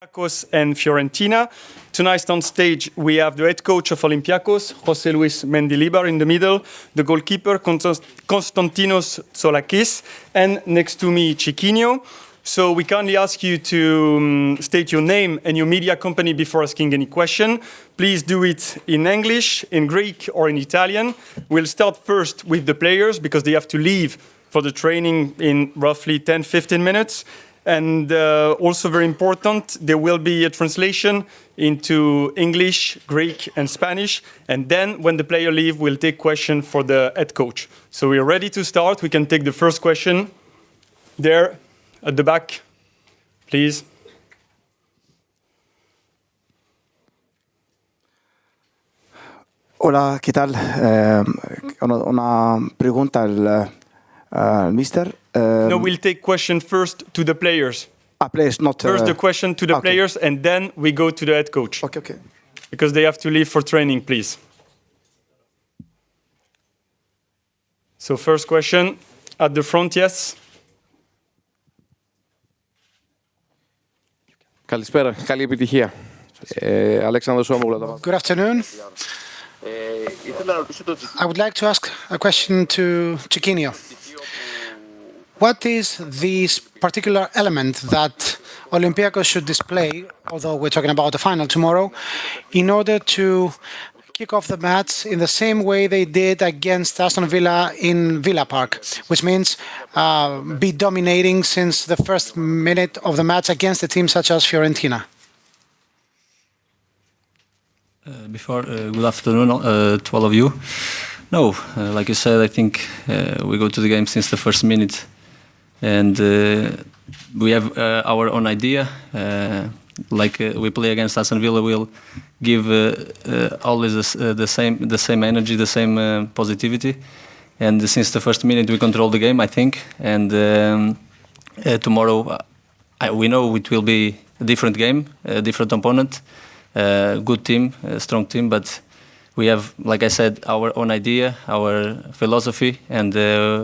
Olympiacos and Fiorentina. Tonight on stage we have the head coach of Olympiacos, Jose Luis Mendilibar in the middle, the goalkeeper Konstantinos Tzolakis, and next to me Chiquinho. So we kindly ask you to state your name and your media company before asking any question. Please do it in English, in Greek or in Italian. We'll start first with the players because they have to leave for the training in roughly 10-15 minutes. And also very important, there will be a translation into English, Greek and Spanish. And then when the player leaves, we'll take question for the head coach. So we're ready to start. We can take the first question. There, at the back, please. Hola, ¿qué tal? Una pregunta al mister. No, we'll take question first to the players. Players, not... First the question to the players, and then we go to the head coach. Okay. Because they have to leave for training, please. So first question, at the front, yes. Καλησπέρα, καλή επιτυχία. Αλέξανδρος Σόμογλου. Good afternoon. I would like to ask a question to Chiquinho. What is this particular element that Olympiacos should display, although we're talking about the final tomorrow, in order to kick off the match in the same way they did against Aston Villa in Villa Park, which means be dominating since the first minute of the match against a team such as Fiorentina? Good afternoon to all of you. No, like you said, I think we go to the game since the first minute. And we have our own idea. We play against Aston Villa, we'll give always the same energy, the same positivity. And since the first minute, we control the game, I think. And tomorrow, we know it will be a different game, a different opponent, good team, a strong team. But we have, like I said, our own idea, our philosophy, and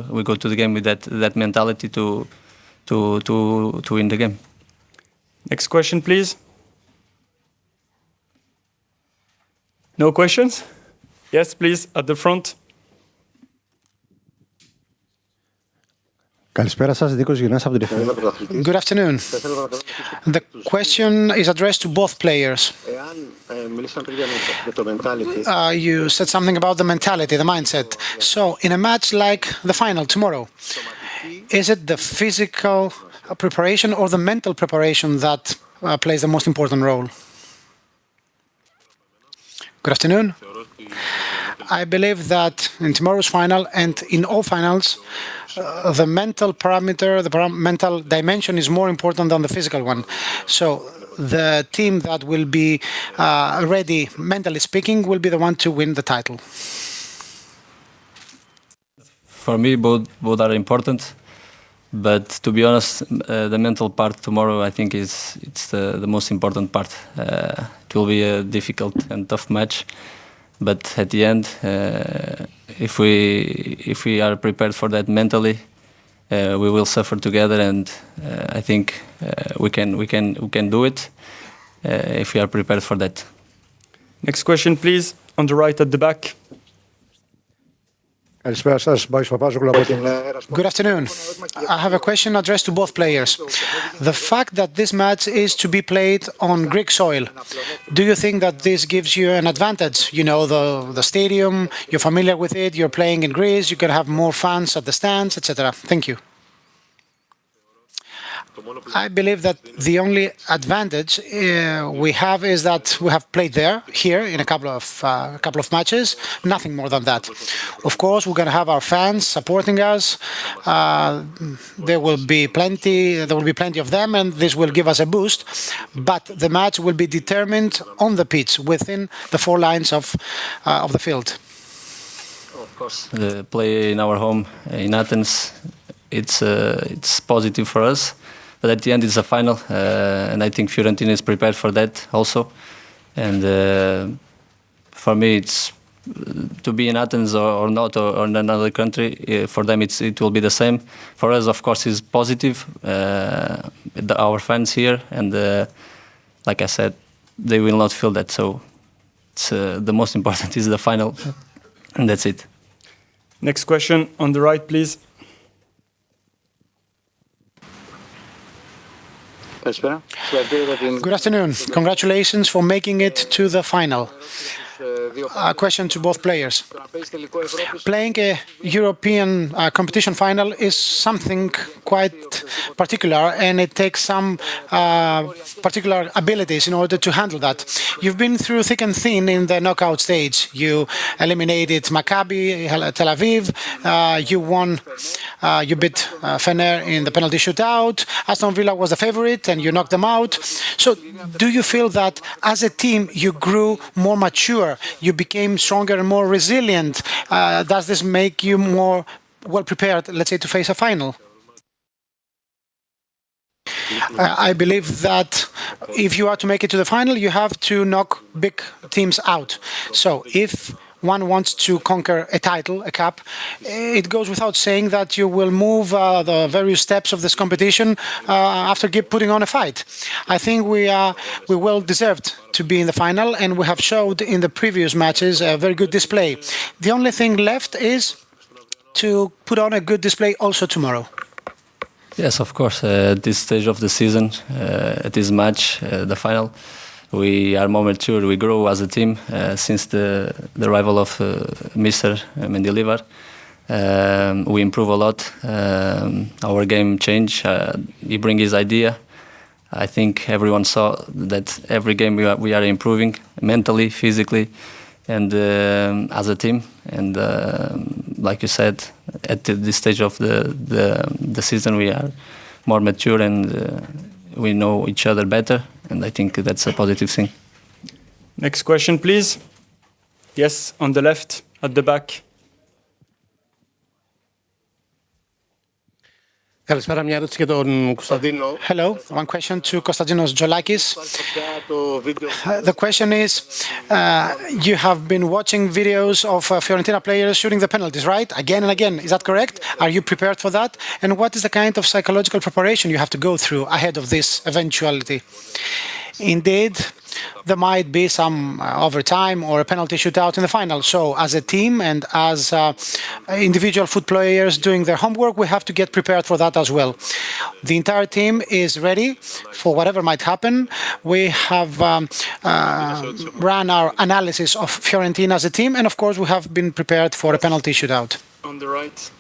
we go to the game with that mentality to win the game. Next question, please. No questions? Yes, please, at the front. Good afternoon. The question is addressed to both players. You said something about the mentality, the mindset. So, in a match like the final tomorrow, is it the physical preparation or the mental preparation that plays the most important role? Good afternoon. I believe that in tomorrow's final and in all finals, the mental parameter, the mental dimension is more important than the physical one. So the team that will be ready, mentally speaking, will be the one to win the title. For me, both are important. But to be honest, the mental part tomorrow, I think, it's the most important part. It will be a difficult and tough match. But at the end, if we are prepared for that mentally, we will suffer together, and I think we can do it if we are prepared for that. Next question, please, on the right at the back. Good afternoon. I have a question addressed to both players. The fact that this match is to be played on Greek soil, do you think that this gives you an advantage? You know, the stadium, you're familiar with it, you're playing in Greece, you can have more fans at the stands, etc. Thank you. I believe that the only advantage we have is that we have played here in a couple of matches, nothing more than that. Of course, we're going to have our fans supporting us. There will be plenty of them, and this will give us a boost. But the match will be determined on the pitch, within the four lines of the field. Of course, the play in our home in Athens, it's positive for us. But at the end, it's a final, and I think Fiorentina is prepared for that also. And for me, it's to be in Athens or not, or in another country. For them, it will be the same. For us, of course, it's positive. Our fans here, and like I said, they will not feel that. So it's, the most important is the final, and that's it. Next question on the right, please. Good afternoon. Congratulations for making it to the final. A question to both players. Playing a European competition final is something quite particular, and it takes some particular abilities in order to handle that. You've been through thick and thin in the knockout stage. You eliminated Maccabi Tel Aviv. You won. You beat Fener in the penalty shootout. Aston Villa was the favorite, and you knocked them out. So, do you feel that as a team you grew more mature? You became stronger and more resilient. Does this make you more well prepared, let's say, to face a final? I believe that if you are to make it to the final, you have to knock big teams out. So if one wants to conquer a title, a cup, it goes without saying that you will move the various steps of this competition after putting on a fight. I think we well deserved to be in the final, and we have showed in the previous matches a very good display. The only thing left is to put on a good display also tomorrow. Yes, of course. At this stage of the season, at this match, the final, we are more mature. We grow as a team since the arrival of Mr. Mendilibar. We improve a lot. Our game changed. He brings his idea. I think everyone saw that every game we are improving mentally, physically, and as a team. And like you said, at this stage of the season, we are more mature and we know each other better. And I think that's a positive thing. Next question, please. Yes, on the left, at the back. Καλησπέρα, μια ερώτηση για τον Κωνσταντίνο. Hello, one question to Konstantinos Tzolakis. The question is, you have been watching videos of Fiorentina players shooting the penalties, right? Again and again, is that correct? Are you prepared for that? And what is the kind of psychological preparation you have to go through ahead of this eventuality? Indeed, there might be some overtime or a penalty shootout in the final. So as a team and as individual foot players doing their homework, we have to get prepared for that as well. The entire team is ready for whatever might happen. We have run our analysis of Fiorentina as a team, and of course we have been prepared for a penalty shootout. On the right.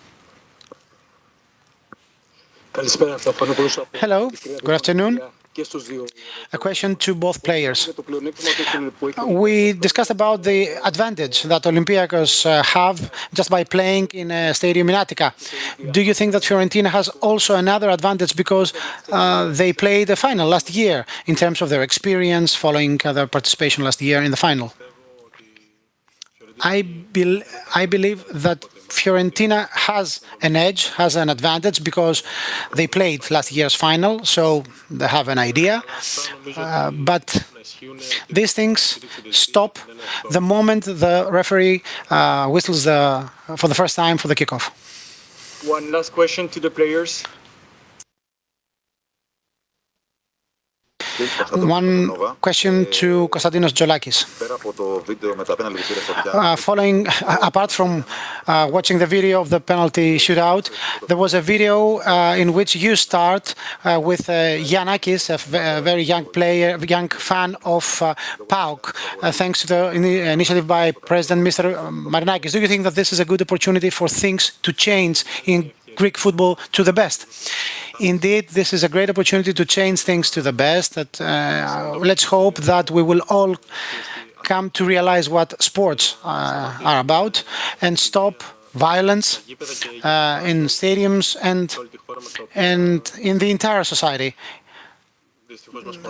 Hello, good afternoon. A question to both players. We discussed about the advantage that Olympiacos have just by playing in a stadium in Attica. Do you think that Fiorentina has also another advantage because they played a final last year in terms of their experience following their participation last year in the final? I believe that Fiorentina has an edge, has an advantage because they played last year's final, so they have an idea. But these things stop the moment the referee whistles for the first time for the kickoff. One last question to the players. One question to Konstantinos Tzolakis. Following, apart from watching the video of the penalty shootout, there was a video in which you start with Giannakis, a very young player, young fan of PAOK, thanks to the initiative by President Mr. Marinakis. Do you think that this is a good opportunity for things to change in Greek football to the best? Indeed, this is a great opportunity to change things to the best. Let's hope that we will all come to realize what sports are about and stop violence in stadiums and in the entire society.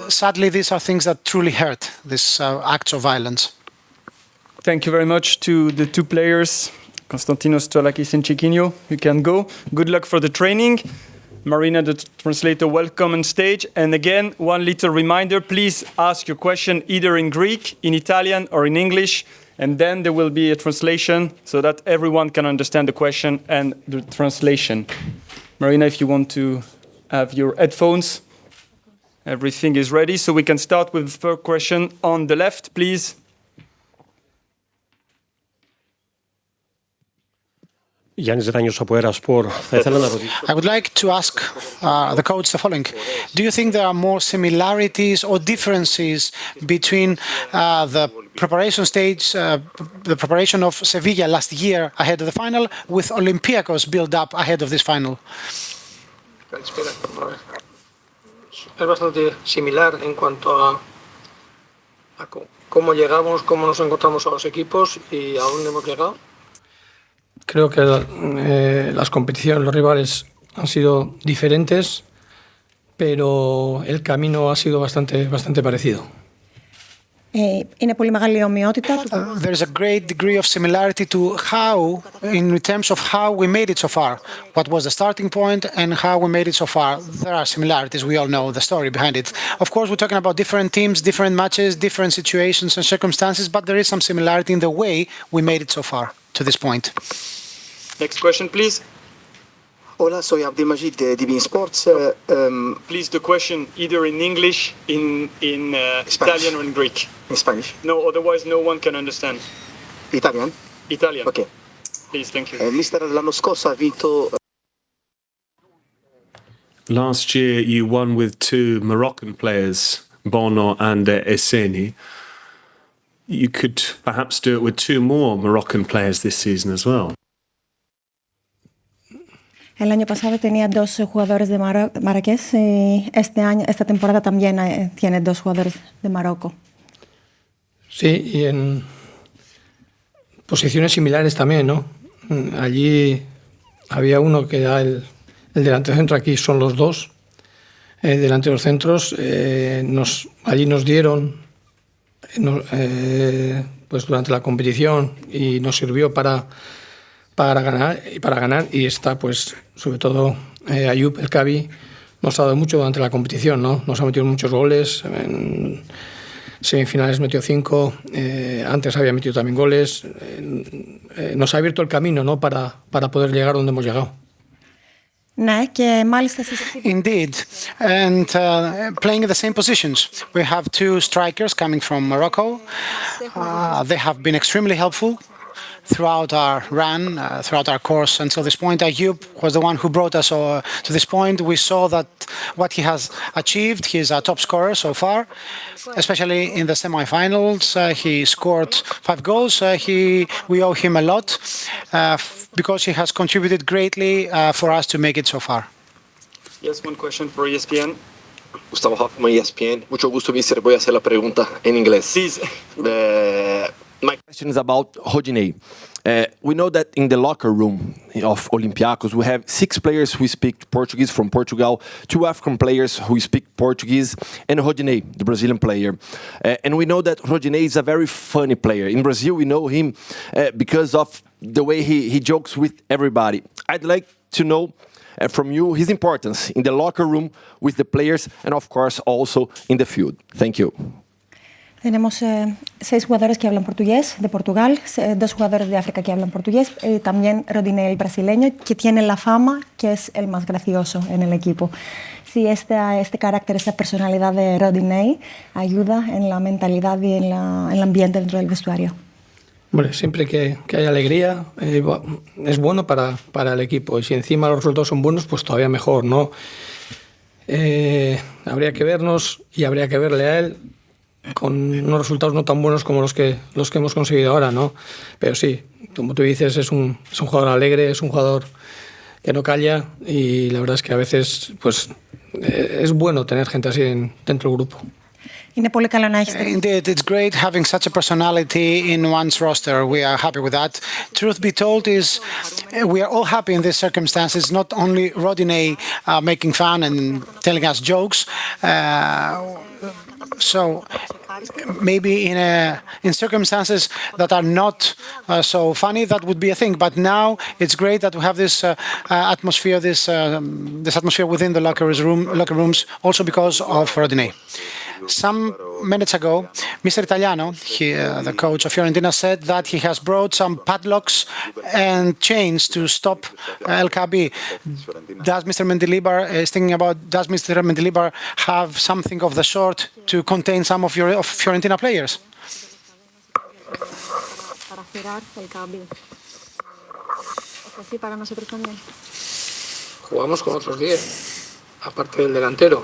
Sadly, these are things that truly hurt, these acts of violence. Thank you very much to the two players, Konstantinos Tzolakis and Chiquinho. You can go. Good luck for the training. Marina, the translator, welcome on stage. And again, one little reminder, please ask your question either in Greek, in Italian, or in English. And then there will be a translation so that everyone can understand the question and the translation. Marina, if you want to have your headphones. Everything is ready, so we can start with the first question on the left, please. Γιάννης Ράνιος από Ερασπορ. Θα ήθελα να ρωτήσω. I would like to ask the coach the following. Do you think there are more similarities or differences between the preparation stage, the preparation of Sevilla last year ahead of the final, with Olympiacos build-up ahead of this final? Calespera. Es bastante similar en cuanto a cómo llegamos, cómo nos encontramos a los equipos y a dónde hemos llegado. Creo que las competiciones, los rivales han sido diferentes, pero el camino ha sido bastante parecido. Είναι πολύ μεγάλη ομοιότητα. There is a great degree of similarity to how, in terms of how we made it so far. What was the starting point and how we made it so far. There are similarities. We all know the story behind it. Of course, we're talking about different teams, different matches, different situations and circumstances, but there is some similarity in the way we made it so far to this point. Next question, please. Hola, soy Abdelmajid de DB Sports. Please, the question either in English, in Italian or in Greek. In Spanish. No, otherwise no one can understand. Italian? Italian. Ok. Please, thank you. Mister, l'anno scorso ha vinto... Last year you won with two Moroccan players, Bono and Esseni. You could perhaps do it with two more Moroccan players this season as well. El año pasado tenía 2 jugadores de Marrakech. Esta temporada también tiene 2 jugadores de Marruecos. Sí, y en posiciones similares también, ¿no? Allí había uno que era el delantero centro, aquí son los dos delanteros centros. Allí nos dieron pues durante la competición y nos sirvió para ganar, y está pues sobre todo Ayoub El Kaabi nos ha dado mucho durante la competición, ¿no? Nos ha metido muchos goles, en semifinales metió 5, antes había metido también goles, nos ha abierto el camino, ¿no? para poder llegar donde hemos llegado. Ναι, και μάλιστα Indeed, and playing in the same positions. We have 2 strikers coming from Morocco. They have been extremely helpful throughout our run, throughout our course until this point. Ayoub was the one who brought us to this point. We saw that what he has achieved. He is our top scorer so far, especially in the semi-finals. He scored 5 goals. We owe him a lot because he has contributed greatly for us to make it so far. Yes, one question for ESPN. Gustavo Hoffman, ESPN. Mucho gusto, mister. Voy a hacer la pregunta en inglés. Please. My question is about Rodinei. We know that in the locker room of Olympiacos, we have 6 players who speak Portuguese from Portugal, 2 African players who speak Portuguese, and Rodinei, the Brazilian player. And we know that Rodinei is a very funny player. In Brazil, we know him because of the way he jokes with everybody. I'd like to know from you his importance in the locker room with the players and, of course, also in the field. Thank you. Tenemos 6 jugadores que hablan portugués de Portugal, 2 jugadores de África que hablan portugués, también Rodinei, el brasileño, que tiene la fama que es el más gracioso en el equipo. Sí, este carácter, esta personalidad de Rodinei ayuda en la mentalidad y en el ambiente dentro del vestuario. Bueno, siempre que hay alegría es bueno para el equipo, y si encima los resultados son buenos, pues todavía mejor, ¿no? Habría que vernos y habría que verle a él con unos resultados no tan buenos como los que hemos conseguido ahora, ¿no? Pero sí, como tú dices, es un jugador alegre, es un jugador que no calla, y la verdad es que a veces pues es bueno tener gente así dentro del grupo. Είναι πολύ καλό να έχεις. Indeed, it's great having such a personality in one's roster. We are happy with that. Truth be told is we are all happy in these circumstances, not only Rodinei making fun and telling us jokes. So maybe in circumstances that are not so funny, that would be a thing. But now it's great that we have this atmosphere, this atmosphere within the locker rooms, also because of Rodinei. Some minutes ago, Mr. Italiano, the coach of Fiorentina, said that he has brought some padlocks and chains to stop El Kaabi. Does Mr. Mendilibar have something of the sort to contain some of Fiorentina players? Jugamos con otros 10, aparte del delantero.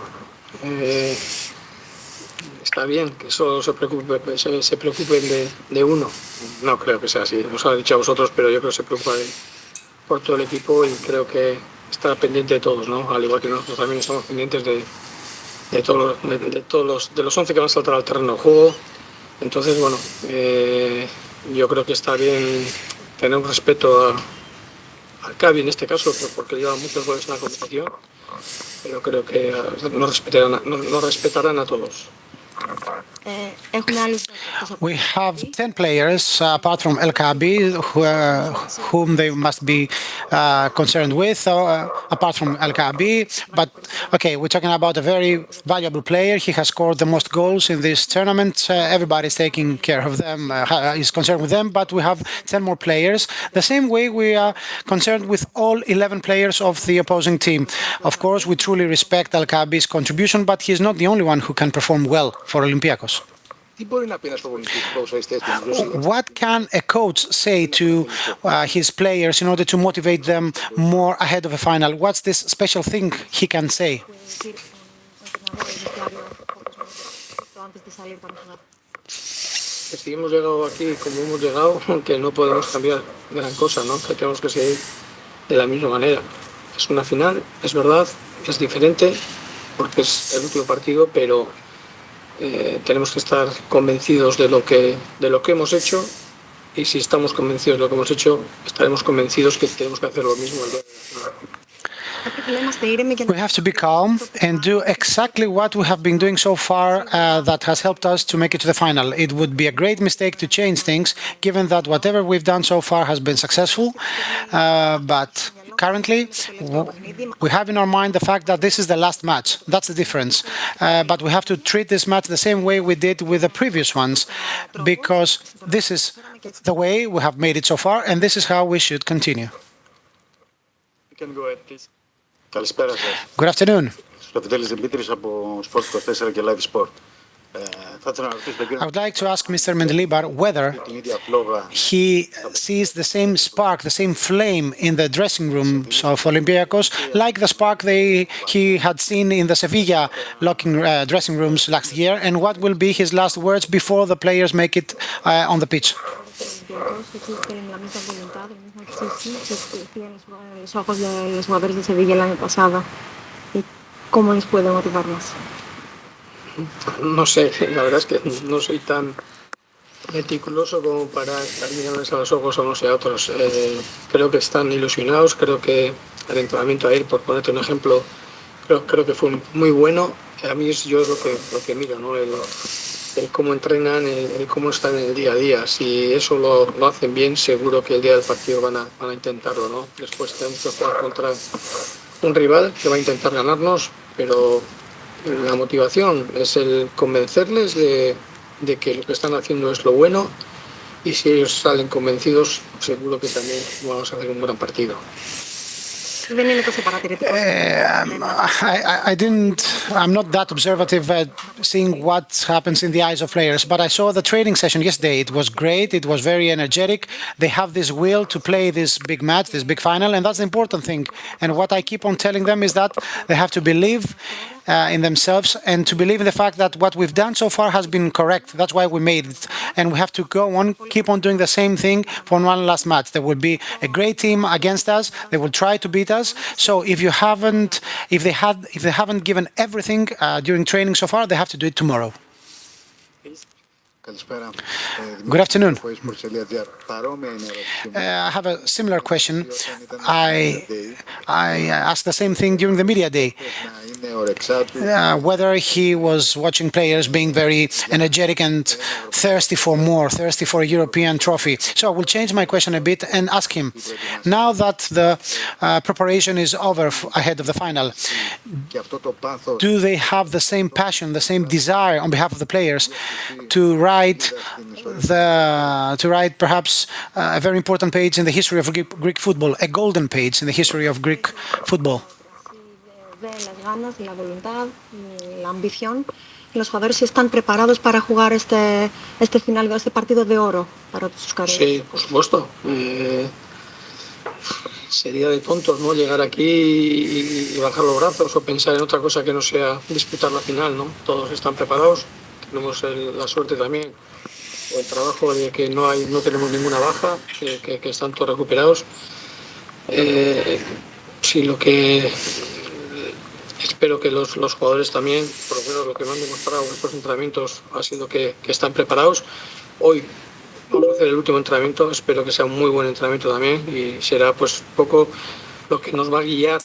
Está bien que solo se preocupen de uno. No creo que sea así, os lo he dicho a vosotros, pero yo creo que se preocupa por todo el equipo y creo que está pendiente de todos, ¿no? Al igual que nosotros también estamos pendientes de los 11 que van a saltar al terreno de juego. Entonces, bueno, yo creo que está bien tener un respeto al Kaabi en este caso, porque lleva muchos goles en la competición, pero creo que nos respetarán a todos. We have 10 players, apart from El Kaabi, whom they must be concerned with, apart from El Kaabi. But, okay, we're talking about a very valuable player. He has scored the most goals in this tournament. Everybody's taking care of them, is concerned with them, but we have 10 more players. The same way we are concerned with all 11 players of the opposing team. Of course, we truly respect El Kaabi's contribution, but he's not the only one who can perform well for Olympiacos. What can a coach say to his players in order to motivate them more ahead of a final? What's this special thing he can say? Si hemos llegado aquí como hemos llegado, que no podemos cambiar gran cosa, ¿no? Que tenemos que seguir de la misma manera. Es una final, es verdad, es diferente, porque es el último partido, pero tenemos que estar convencidos de lo que hemos hecho, y si estamos convencidos de lo que hemos hecho, estaremos convencidos que tenemos que hacer lo mismo el día de la final. We have to be calm and do exactly what we have been doing so far that has helped us to make it to the final. It would be a great mistake to change things, given that whatever we've done so far has been successful. But currently, we have in our mind the fact that this is the last match. That's the difference. But we have to treat this match the same way we did with the previous ones, because this is the way we have made it so far, and this is how we should continue. You can go ahead, please. Good afternoon. I would like to ask Mr. Mendilibar whether he sees the same spark, the same flame in the dressing rooms of Olympiacos, like the spark he had seen in the Sevilla dressing rooms last year, and what will be his last words before the players make it on the pitch. Los ojos de los jugadores de Sevilla el año pasado y cómo les puede motivar más. No sé, la verdad es que no soy tan meticuloso como para estar mirándoles a los ojos a unos y a otros. Creo que están ilusionados, creo que el entrenamiento ayer, por ponerte un ejemplo, creo que fue muy bueno. A mí yo es lo que miro, ¿no? El cómo entrenan, el cómo están en el día a día. Si eso lo hacen bien, seguro que el día del partido van a intentarlo, ¿no? Después tenemos que jugar contra un rival que va a intentar ganarnos, pero la motivación es el convencerles de que lo que están haciendo es lo bueno, y si ellos salen convencidos, seguro que también vamos a hacer un gran partido. I'm not that observative at seeing what happens in the eyes of players, but I saw the training session yesterday. It was great. It was very energetic. They have this will to play this big match, this big final, and that's the important thing. And what I keep on telling them is that they have to believe in themselves and to believe in the fact that what we've done so far has been correct. That's why we made it. And we have to go on, keep on doing the same thing for one last match. There will be a great team against us. They will try to beat us. So if they haven't given everything during training so far, they have to do it tomorrow. Good afternoon. I have a similar question. I asked the same thing during the media day. Whether he was watching players being very energetic and thirsty for more, thirsty for a European trophy. So I will change my question a bit and ask him, now that the preparation is over ahead of the final, do they have the same passion, the same desire on behalf of the players to write perhaps a very important page in the history of Greek football, a golden page in the history of Greek football. Los jugadores están preparados para jugar este final, este partido de oro para sus carreras. Sí, por supuesto. Sería de tontos, ¿no?, llegar aquí y bajar los brazos o pensar en otra cosa que no sea disputar la final, ¿no? Todos están preparados, tenemos la suerte también, o el trabajo de que no tenemos ninguna baja, que están todos recuperados. Sí, lo que espero que los jugadores también, por lo menos lo que me han demostrado en estos entrenamientos, ha sido que están preparados. Hoy vamos a hacer el último entrenamiento, espero que sea un muy buen entrenamiento también y será pues un poco lo que nos va a guiar.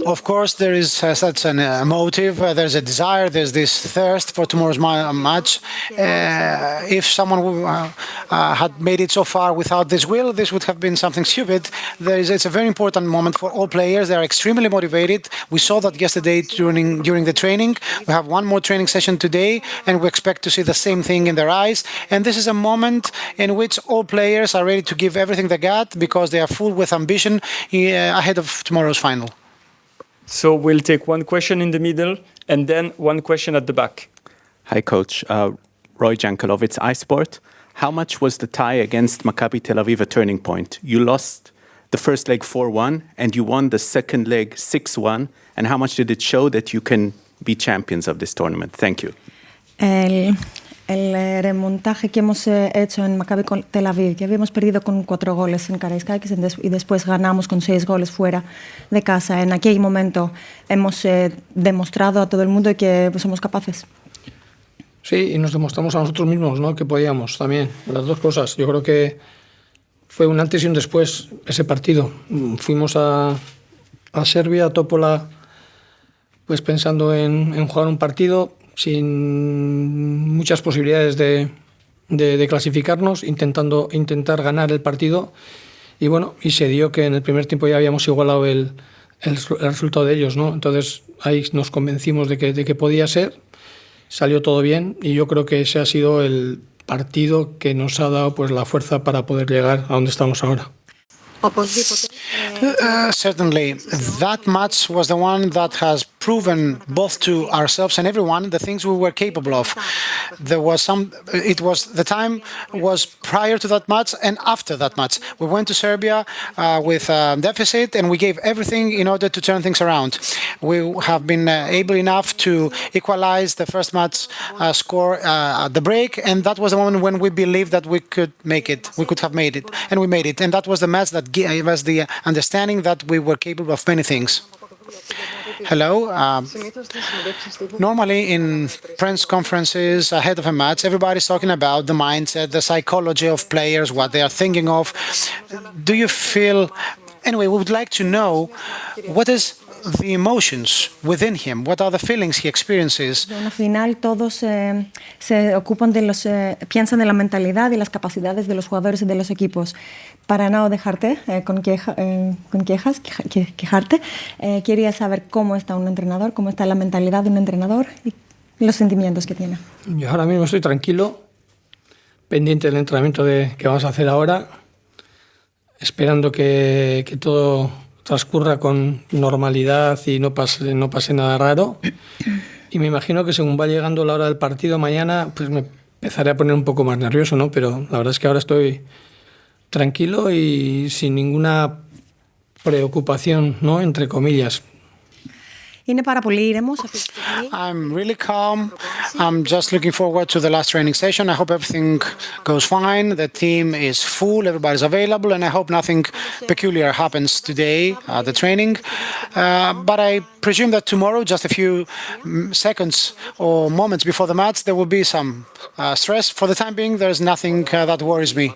Of course, there is such a motive, there's a desire, there's this thirst for tomorrow's match. If someone had made it so far without this will, this would have been something stupid. It's a very important moment for all players. They are extremely motivated. We saw that yesterday during the training. We have one more training session today, and we expect to see the same thing in their eyes. And this is a moment in which all players are ready to give everything they got because they are full with ambition ahead of tomorrow's final. So we'll take one question in the middle and then one question at the back. Hi, Coach. Roy Jankovic, iSport. How much was the tie against Maccabi Tel Aviv a turning point? You lost the first leg 4-1 and you won the second leg 6-1. And how much did it show that you can be champions of this tournament? Thank you. El remontaje que hemos hecho en Maccabi Tel Aviv, que habíamos perdido con 4 goles en Karaiskakis y después ganamos con 6 goles fuera de casa. En aquel momento hemos demostrado a todo el mundo que somos capaces. Sí, y nos demostramos a nosotros mismos, ¿no?, que podíamos también, las dos cosas. Yo creo que fue un antes y un después ese partido. Fuimos a Serbia, a Topola, pues pensando en jugar un partido sin muchas posibilidades de clasificarnos, intentar ganar el partido, y bueno, y se dio que en el primer tiempo ya habíamos igualado el resultado de ellos, ¿no? Entonces ahí nos convencimos de que podía ser, salió todo bien, y yo creo que ese ha sido el partido que nos ha dado pues la fuerza para poder llegar a donde estamos ahora. Certainly, that match was the one that has proven both to ourselves and everyone the things we were capable of. The time was prior to that match and after that match. We went to Serbia with a deficit and we gave everything in order to turn things around. We have been able enough to equalize the first match score at the break, and that was the moment when we believed that we could make it. We could have made it, and we made it. And that was the match that gave us the understanding that we were capable of many things. Hello. Normally in press conferences ahead of a match, everybody's talking about the mindset, the psychology of players, what they are thinking of. Do you feel... Anyway, we would like to know what is the emotions within him, what are the feelings he experiences. Al final todos se ocupan piensan en la mentalidad y las capacidades de los jugadores y de los equipos. Para no dejarte quejarte, quería saber cómo está un entrenador, cómo está la mentalidad de un entrenador y los sentimientos que tiene. Yo ahora mismo estoy tranquilo, pendiente del entrenamiento que vamos a hacer ahora, esperando que todo transcurra con normalidad y no pase nada raro. Y me imagino que según va llegando la hora del partido mañana, pues me empezaré a poner un poco más nervioso, ¿no? Pero la verdad es que ahora estoy tranquilo y sin ninguna preocupación, ¿no?, entre comillas. I'm really calm. I'm just looking forward to the last training session. I hope everything goes fine. The team is full, everybody's available, and I hope nothing peculiar happens today at the training. But I presume that tomorrow, just a few seconds or moments before the match, there will be some stress. For the time being, there's nothing that worries me.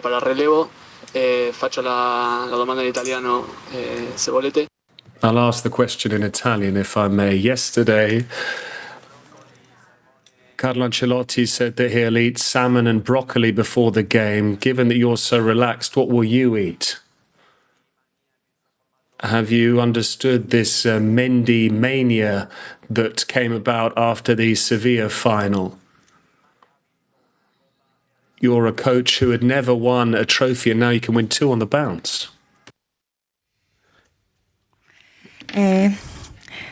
Para relevo, faccio la domanda in italiano, se volete. I'll ask the question in Italian, if I may. Yesterday, Carlo Ancelotti said that he'll eat salmon and broccoli before the game. Given that you're so relaxed, what will you eat? Have you understood this Mendy mania that came about after the Sevilla final? You're a coach who had never won a trophy and now you can win 2 on the bounce.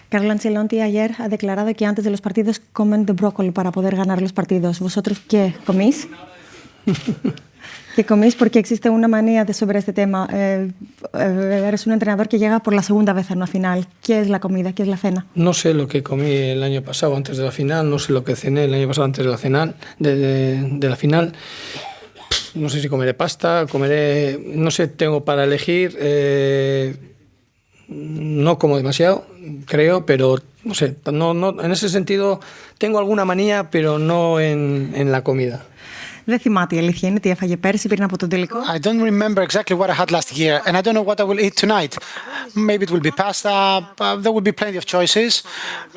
Carlo Ancelotti ayer ha declarado que antes de los partidos comen de brócoli para poder ganar los partidos. ¿Vosotros qué comís? ¿Qué comís? Porque existe una manía sobre este tema. Eres un entrenador que llega por la segunda vez a una final. ¿Qué es la comida? ¿Qué es la cena? No sé lo que comí el año pasado antes de la final, no sé lo que cené el año pasado antes de la final. De la final. No sé si comeré pasta, comeré... No sé, tengo para elegir... no como demasiado, creo, pero no sé, no, en ese sentido tengo alguna manía, pero no en la comida. Δεν θυμάται η αλήθεια είναι τι έφαγε πέρσι πριν από το τελικό. I don't remember exactly what I had last year, and I don't know what I will eat tonight. Maybe it will be pasta. There will be plenty of choices.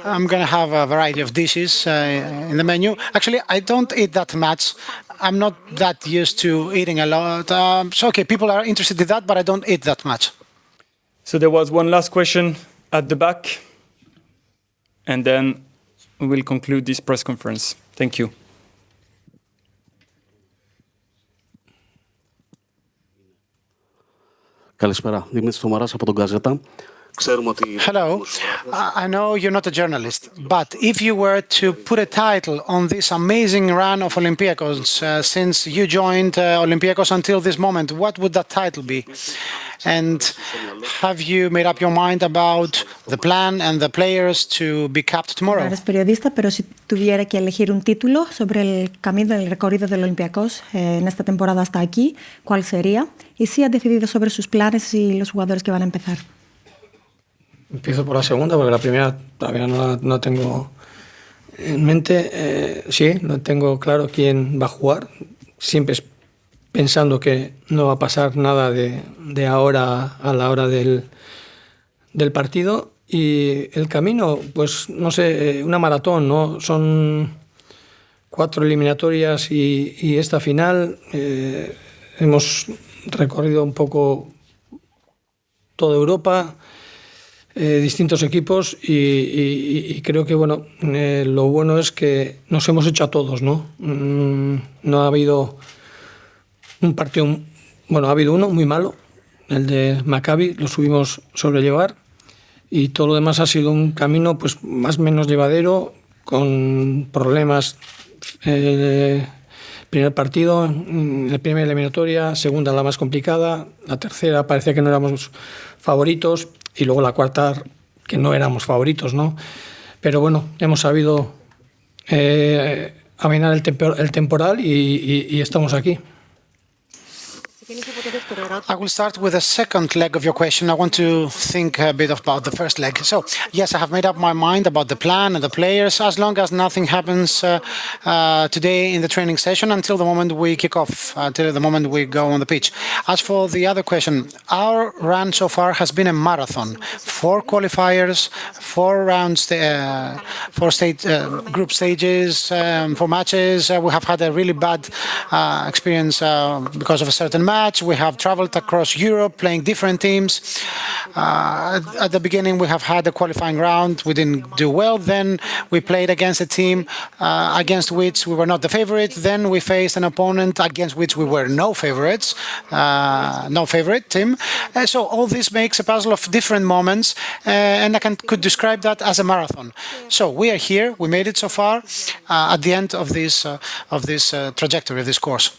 I'm going to have a variety of dishes in the menu. Actually, I don't eat that much. I'm not that used to eating a lot. So, okay, people are interested in that, but I don't eat that much. So there was one last question at the back, and then we will conclude this press conference. Thank you. Καλησπέρα. Δημήτρης Θωμαράς από τον Γκαζέτα. Hello. I know you're not a journalist, but if you were to put a title on this amazing run of Olympiacos since you joined Olympiacos until this moment, what would that title be? And have you made up your mind about the plan and the players to be capped tomorrow? Eres periodista, pero si tuviera que elegir un título sobre el camino, el recorrido del Olympiacos en esta temporada hasta aquí, ¿cuál sería? Y si ha decidido sobre sus planes y los jugadores que van a empezar. Empiezo por la segunda, porque la primera todavía no tengo en mente. Sí, no tengo claro quién va a jugar. Siempre pensando que no va a pasar nada de ahora a la hora del partido. Y el camino, pues no sé, una maratón, ¿no? Son 4 eliminatorias y esta final. Hemos recorrido un poco toda Europa, distintos equipos y creo que bueno, lo bueno es que nos hemos hecho a todos, ¿no? No ha habido un partido, bueno, ha habido uno muy malo, el de Maccabi, lo supimos sobrellevar y todo lo demás ha sido un camino pues más o menos llevadero, con problemas. Primer partido, la primera eliminatoria, segunda la más complicada, la tercera parecía que no éramos favoritos y luego la cuarta que no éramos favoritos, ¿no? Pero bueno, hemos sabido amainar el temporal y estamos aquí. I will start with the second leg of your question. I want to think a bit about the first leg. So, yes, I have made up my mind about the plan and the players, as long as nothing happens today in the training session until the moment we kick off, until the moment we go on the pitch. As for the other question, our run so far has been a marathon. 4 qualifiers, 4 rounds, 4 group stages, 4 matches. We have had a really bad experience because of a certain match. We have traveled across Europe playing different teams. At the beginning, we have had a qualifying round. We didn't do well. Then we played against a team against which we were not the favorite. Then we faced an opponent against which we were no favorites, no favorite team. So all this makes a puzzle of different moments, and I could describe that as a marathon. So we are here. We made it so far at the end of this trajectory, of this course.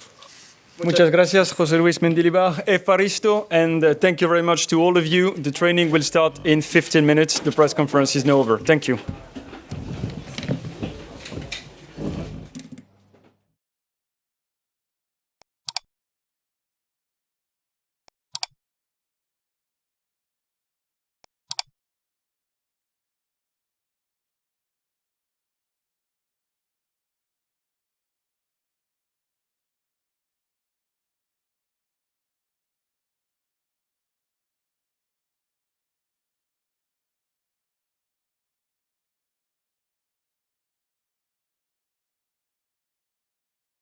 Muchas gracias, Jose Luis Mendilibar, Efaristo, and thank you very much to all of you. The training will start in 15 minutes. The press conference is now over. Thank you.